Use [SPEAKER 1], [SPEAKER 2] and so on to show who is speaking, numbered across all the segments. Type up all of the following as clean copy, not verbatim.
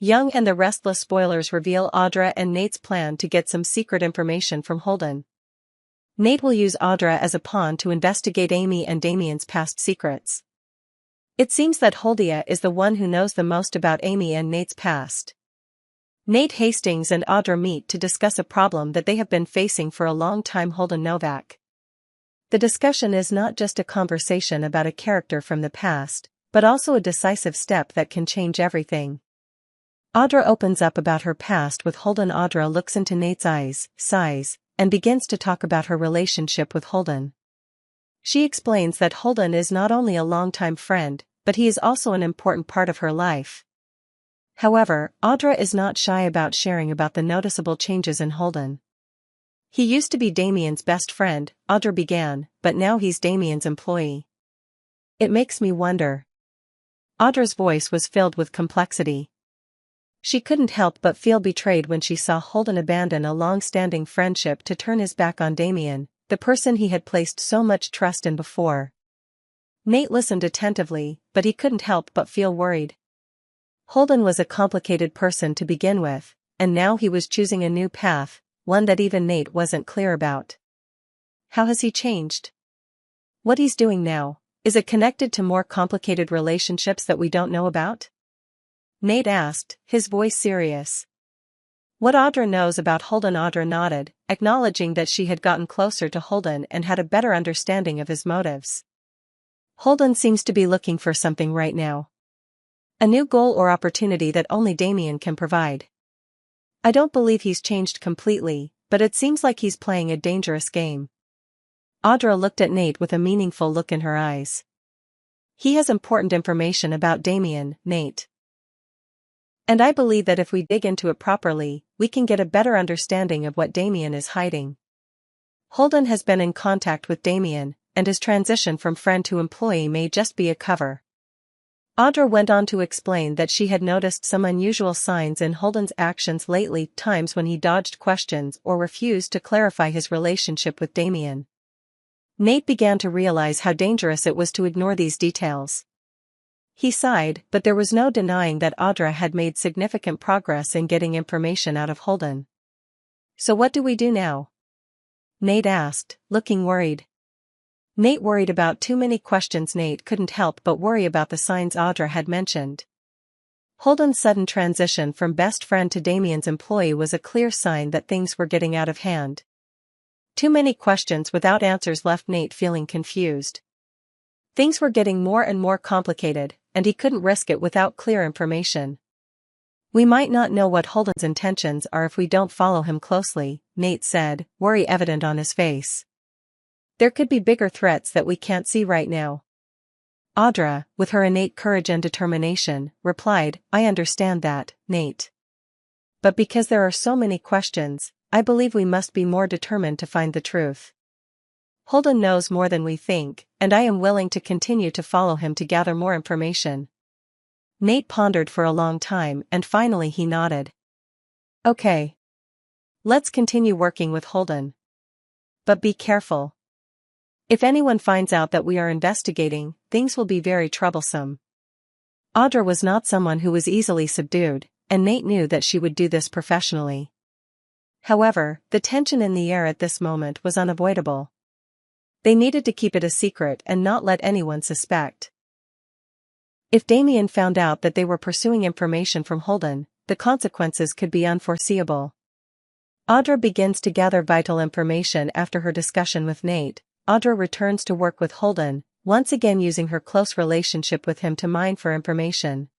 [SPEAKER 1] Young and the Restless spoilers reveal Audra and Nate's plan to get some secret information from Holden. Nate will use Audra as a pawn to investigate Amy and Damien's past secrets. It seems that Holden is the one who knows the most about Amy and Nate's past. Nate Hastings and Audra meet to discuss a problem that they have been facing for a long time. Holden Novak. The discussion is not just a conversation about a character from the past, but also a decisive step that can change everything. Audra opens up about her past with Holden. Audra looks into Nate's eyes, sighs, and begins to talk about her relationship with Holden. She explains that Holden is not only a longtime friend, but he is also an important part of her life. However, Audra is not shy about sharing about the noticeable changes in Holden. He used to be Damien's best friend, Audra began, but now he's Damien's employee. It makes me wonder. Audra's voice was filled with complexity. She couldn't help but feel betrayed when she saw Holden abandon a long-standing friendship to turn his back on Damien, the person he had placed so much trust in before. Nate listened attentively, but he couldn't help but feel worried. Holden was a complicated person to begin with, and now he was choosing a new path, one that even Nate wasn't clear about. How has he changed? What he's doing now, is it connected to more complicated relationships that we don't know about? Nate asked, his voice serious. What Audra knows about Holden. Audra nodded, acknowledging that she had gotten closer to Holden and had a better understanding of his motives. Holden seems to be looking for something right now. A new goal or opportunity that only Damien can provide. I don't believe he's changed completely, but it seems like he's playing a dangerous game. Audra looked at Nate with a meaningful look in her eyes. He has important information about Damien, Nate. And I believe that if we dig into it properly, we can get a better understanding of what Damien is hiding. Holden has been in contact with Damien, and his transition from friend to employee may just be a cover. Audra went on to explain that she had noticed some unusual signs in Holden's actions lately, times when he dodged questions or refused to clarify his relationship with Damien. Nate began to realize how dangerous it was to ignore these details. He sighed, but there was no denying that Audra had made significant progress in getting information out of Holden. So what do we do now? Nate asked, looking worried. Nate worried about too many questions. Nate couldn't help but worry about the signs Audra had mentioned. Holden's sudden transition from best friend to Damien's employee was a clear sign that things were getting out of hand. Too many questions without answers left Nate feeling confused. Things were getting more and more complicated, and he couldn't risk it without clear information. We might not know what Holden's intentions are if we don't follow him closely, Nate said, worry evident on his face. There could be bigger threats that we can't see right now. Audra, with her innate courage and determination, replied, I understand that, Nate. But because there are so many questions, I believe we must be more determined to find the truth. Holden knows more than we think, and I am willing to continue to follow him to gather more information. Nate pondered for a long time and finally he nodded. Okay. Let's continue working with Holden. But be careful. If anyone finds out that we are investigating, things will be very troublesome. Audra was not someone who was easily subdued, and Nate knew that she would do this professionally. However, the tension in the air at this moment was unavoidable. They needed to keep it a secret and not let anyone suspect. If Damien found out that they were pursuing information from Holden, the consequences could be unforeseeable. Audra begins to gather vital information after her discussion with Nate. Audra returns to work with Holden, once again using her close relationship with him to mine for information.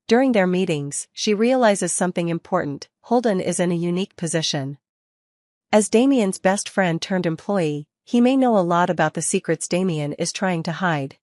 [SPEAKER 1] During their meetings, she realizes something important: Holden is in a unique position. As Damien's best friend turned employee, he may know a lot about the secrets Damien is trying to hide.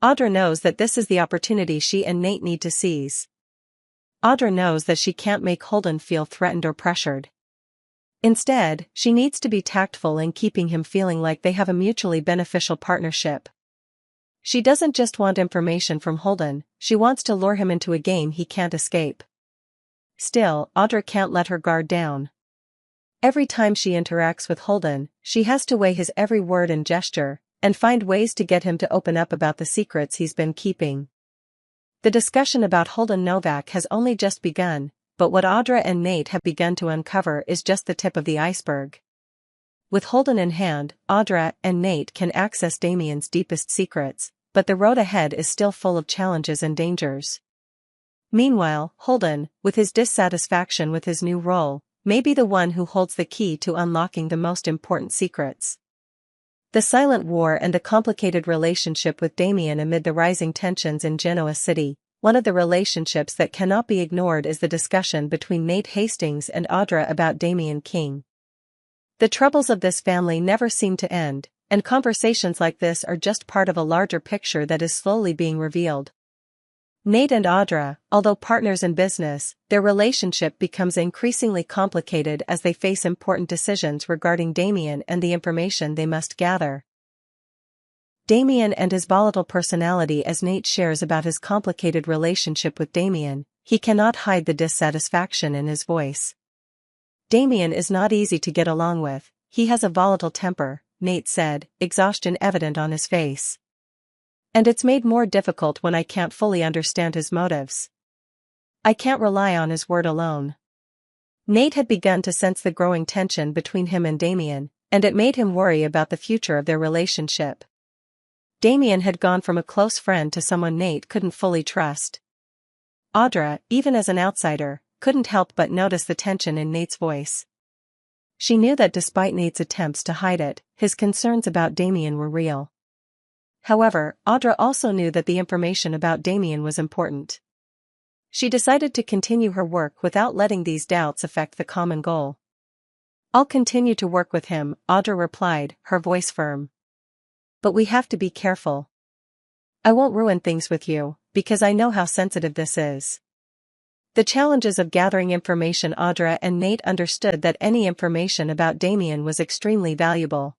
[SPEAKER 1] Audra knows that this is the opportunity she and Nate need to seize. Audra knows that she can't make Holden feel threatened or pressured. Instead, she needs to be tactful in keeping him feeling like they have a mutually beneficial partnership. She doesn't just want information from Holden, she wants to lure him into a game he can't escape. Still, Audra can't let her guard down. Every time she interacts with Holden, she has to weigh his every word and gesture, and find ways to get him to open up about the secrets he's been keeping. The discussion about Holden Novak has only just begun, but what Audra and Nate have begun to uncover is just the tip of the iceberg. With Holden in hand, Audra and Nate can access Damien's deepest secrets, but the road ahead is still full of challenges and dangers. Meanwhile, Holden, with his dissatisfaction with his new role, may be the one who holds the key to unlocking the most important secrets. The silent war and the complicated relationship with Damien amid the rising tensions in Genoa City. One of the relationships that cannot be ignored is the discussion between Nate Hastings and Audra about Damien King. The troubles of this family never seem to end, and conversations like this are just part of a larger picture that is slowly being revealed. Nate and Audra, although partners in business, their relationship becomes increasingly complicated as they face important decisions regarding Damien and the information they must gather. Damien and his volatile personality. As Nate shares about his complicated relationship with Damien, he cannot hide the dissatisfaction in his voice. Damien is not easy to get along with, he has a volatile temper, Nate said, exhaustion evident on his face. And it's made more difficult when I can't fully understand his motives. I can't rely on his word alone. Nate had begun to sense the growing tension between him and Damien, and it made him worry about the future of their relationship. Damien had gone from a close friend to someone Nate couldn't fully trust. Audra, even as an outsider, couldn't help but notice the tension in Nate's voice. She knew that despite Nate's attempts to hide it, his concerns about Damien were real. However, Audra also knew that the information about Damien was important. She decided to continue her work without letting these doubts affect the common goal. I'll continue to work with him, Audra replied, her voice firm. But we have to be careful. I won't ruin things with you, because I know how sensitive this is. The challenges of gathering information. Audra and Nate understood that any information about Damien was extremely valuable.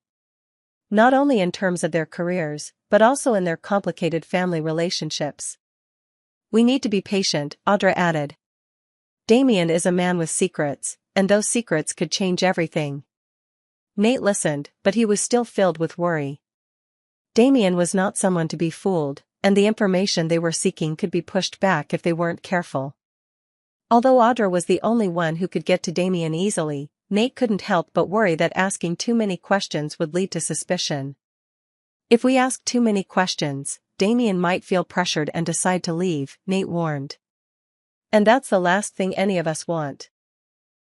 [SPEAKER 1] Not only in terms of their careers, but also in their complicated family relationships. We need to be patient, Audra added. Damien is a man with secrets, and those secrets could change everything. Nate listened, but he was still filled with worry. Damien was not someone to be fooled, and the information they were seeking could be pushed back if they weren't careful. Although Audra was the only one who could get to Damien easily, Nate couldn't help but worry that asking too many questions would lead to suspicion. If we ask too many questions, Damien might feel pressured and decide to leave, Nate warned. And that's the last thing any of us want.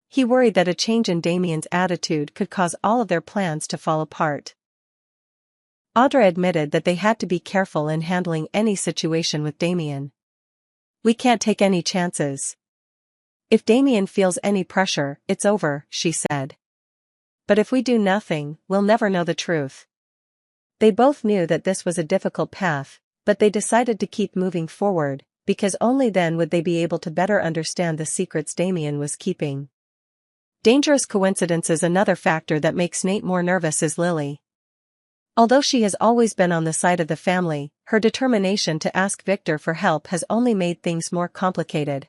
[SPEAKER 1] He worried that a change in Damien's attitude could cause all of their plans to fall apart. Audra admitted that they had to be careful in handling any situation with Damien. We can't take any chances. If Damien feels any pressure, it's over, she said. But if we do nothing, we'll never know the truth. They both knew that this was a difficult path, but they decided to keep moving forward, because only then would they be able to better understand the secrets Damien was keeping. Dangerous coincidences. Another factor that makes Nate more nervous is Lily. Although she has always been on the side of the family, her determination to ask Victor for help has only made things more complicated.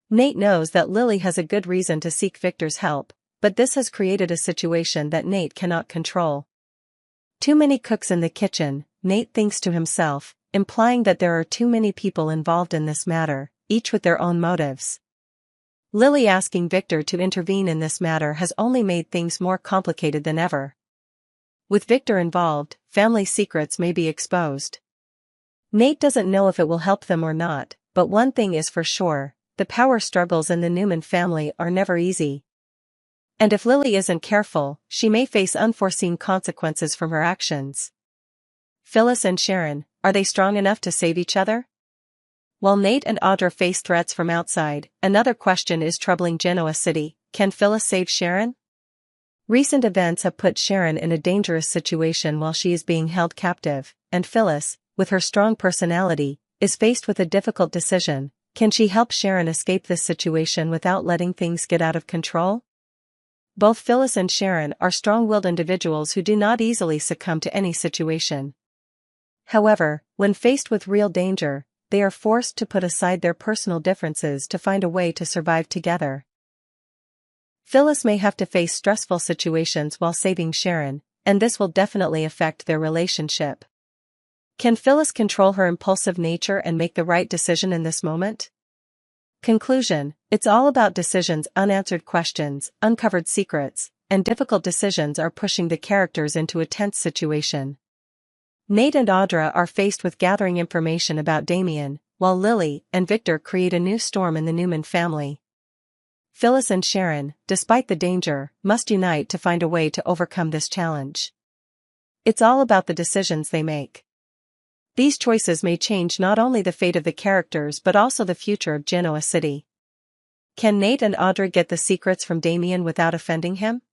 [SPEAKER 1] Nate knows that Lily has a good reason to seek Victor's help, but this has created a situation that Nate cannot control. Too many cooks in the kitchen, Nate thinks to himself, implying that there are too many people involved in this matter, each with their own motives. Lily asking Victor to intervene in this matter has only made things more complicated than ever. With Victor involved, family secrets may be exposed. Nate doesn't know if it will help them or not, but one thing is for sure. The power struggles in the Newman family are never easy. And if Lily isn't careful, she may face unforeseen consequences from her actions. Phyllis and Sharon, are they strong enough to save each other? While Nate and Audra face threats from outside, another question is troubling Genoa City: can Phyllis save Sharon? Recent events have put Sharon in a dangerous situation while she is being held captive, and Phyllis, with her strong personality, is faced with a difficult decision. Can she help Sharon escape this situation without letting things get out of control? Both Phyllis and Sharon are strong-willed individuals who do not easily succumb to any situation. However, when faced with real danger, they are forced to put aside their personal differences to find a way to survive together. Phyllis may have to face stressful situations while saving Sharon, and this will definitely affect their relationship. Can Phyllis control her impulsive nature and make the right decision in this moment? Conclusion: it's all about decisions. Unanswered questions, uncovered secrets, and difficult decisions are pushing the characters into a tense situation. Nate and Audra are faced with gathering information about Damien, while Lily and Victor create a new storm in the Newman family. Phyllis and Sharon, despite the danger, must unite to find a way to overcome this challenge. It's all about the decisions they make. These choices may change not only the fate of the characters but also the future of Genoa City. Can Nate and Audra get the secrets from Damien without offending him?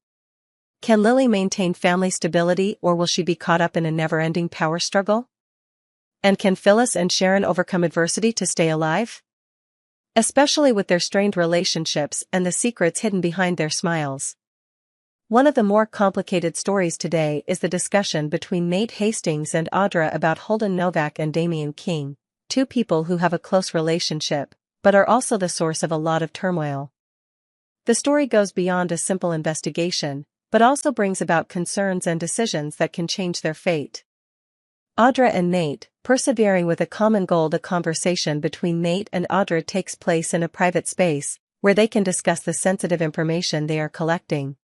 [SPEAKER 1] Can Lily maintain family stability, or will she be caught up in a never-ending power struggle? And can Phyllis and Sharon overcome adversity to stay alive? Especially with their strained relationships and the secrets hidden behind their smiles. One of the more complicated stories today is the discussion between Nate Hastings and Audra about Holden Novak and Damien King, two people who have a close relationship, but are also the source of a lot of turmoil. The story goes beyond a simple investigation, but also brings about concerns and decisions that can change their fate. Audra and Nate, persevering with a common goal. The conversation between Nate and Audra takes place in a private space, where they can discuss the sensitive information they are collecting.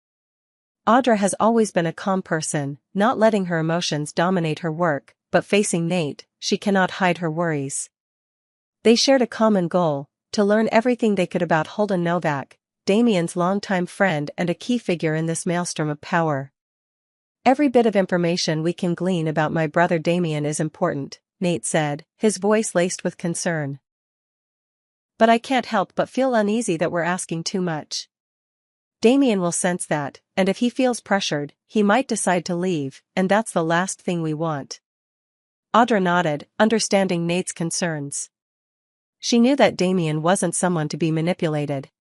[SPEAKER 1] Audra has always been a calm person, not letting her emotions dominate her work, but facing Nate, she cannot hide her worries. They shared a common goal: to learn everything they could about Holden Novak, Damien's longtime friend and a key figure in this maelstrom of power. "Every bit of information we can glean about my brother Damien is important," Nate said, his voice laced with concern. "But I can't help but feel uneasy that we're asking too much. Damien will sense that, and if he feels pressured, he might decide to leave, and that's the last thing we want." Audra nodded, understanding Nate's concerns. She knew that Damien wasn't someone to be manipulated.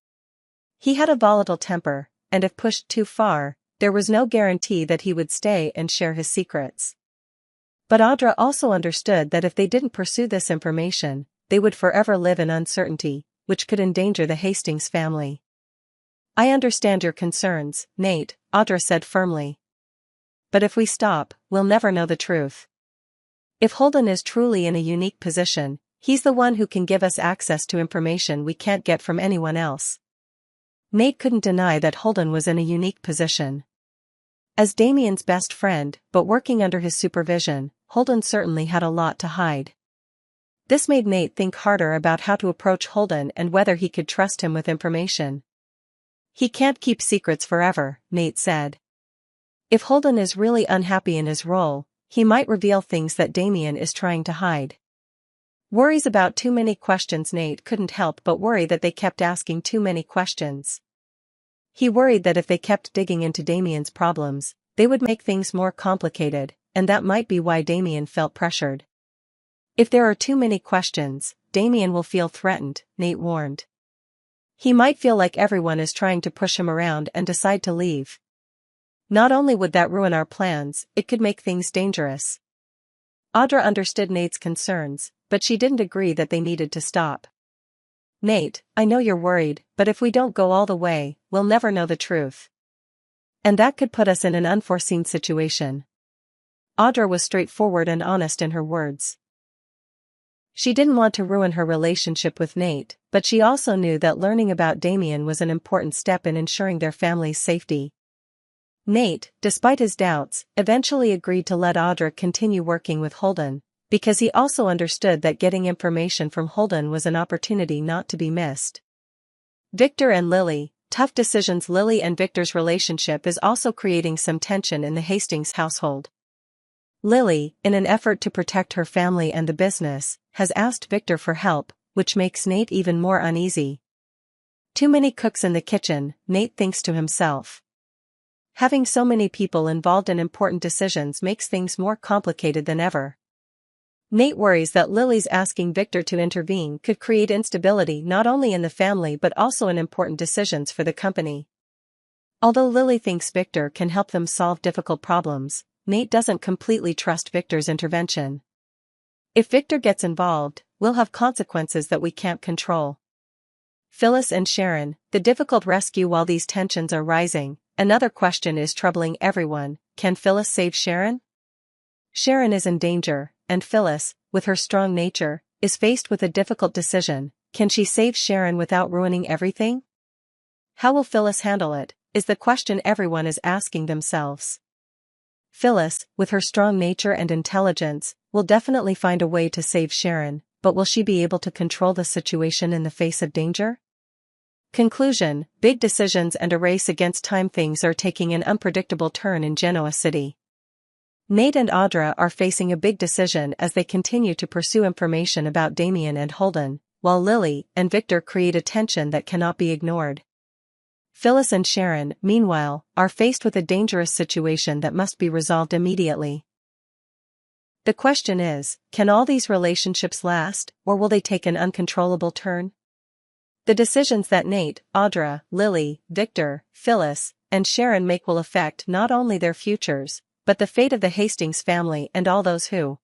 [SPEAKER 1] He had a volatile temper, and if pushed too far, there was no guarantee that he would stay and share his secrets. But Audra also understood that if they didn't pursue this information, they would forever live in uncertainty, which could endanger the Hastings family. "I understand your concerns, Nate," Audra said firmly. "But if we stop, we'll never know the truth. If Holden is truly in a unique position, he's the one who can give us access to information we can't get from anyone else." Nate couldn't deny that Holden was in a unique position. As Damien's best friend, but working under his supervision, Holden certainly had a lot to hide. This made Nate think harder about how to approach Holden and whether he could trust him with information. "He can't keep secrets forever," Nate said. "If Holden is really unhappy in his role, he might reveal things that Damien is trying to hide." Worries about too many questions. Nate couldn't help but worry that they kept asking too many questions. He worried that if they kept digging into Damien's problems, they would make things more complicated, and that might be why Damien felt pressured. "If there are too many questions, Damien will feel threatened," Nate warned. "He might feel like everyone is trying to push him around and decide to leave. Not only would that ruin our plans, it could make things dangerous." Audra understood Nate's concerns, but she didn't agree that they needed to stop. "Nate, I know you're worried, but if we don't go all the way, we'll never know the truth. And that could put us in an unforeseen situation." Audra was straightforward and honest in her words. She didn't want to ruin her relationship with Nate, but she also knew that learning about Damien was an important step in ensuring their family's safety. Nate, despite his doubts, eventually agreed to let Audra continue working with Holden, because he also understood that getting information from Holden was an opportunity not to be missed. Victor and Lily, tough decisions. Lily and Victor's relationship is also creating some tension in the Hastings household. Lily, in an effort to protect her family and the business, has asked Victor for help, which makes Nate even more uneasy. "Too many cooks in the kitchen," Nate thinks to himself. Having so many people involved in important decisions makes things more complicated than ever. Nate worries that Lily's asking Victor to intervene could create instability not only in the family but also in important decisions for the company. Although Lily thinks Victor can help them solve difficult problems, Nate doesn't completely trust Victor's intervention. "If Victor gets involved, we'll have consequences that we can't control." Phyllis and Sharon, the difficult rescue. While these tensions are rising, another question is troubling everyone: can Phyllis save Sharon? Sharon is in danger, and Phyllis, with her strong nature, is faced with a difficult decision. Can she save Sharon without ruining everything? How will Phyllis handle it, is the question everyone is asking themselves. Phyllis, with her strong nature and intelligence, will definitely find a way to save Sharon, but will she be able to control the situation in the face of danger? Conclusion: big decisions and a race against time. Things are taking an unpredictable turn in Genoa City. Nate and Audra are facing a big decision as they continue to pursue information about Damien and Holden, while Lily and Victor create a tension that cannot be ignored. Phyllis and Sharon, meanwhile, are faced with a dangerous situation that must be resolved immediately. The question is, can all these relationships last, or will they take an uncontrollable turn? The decisions that Nate, Audra, Lily, Victor, Phyllis, and Sharon make will affect not only their futures, but the fate of the Hastings family and all those who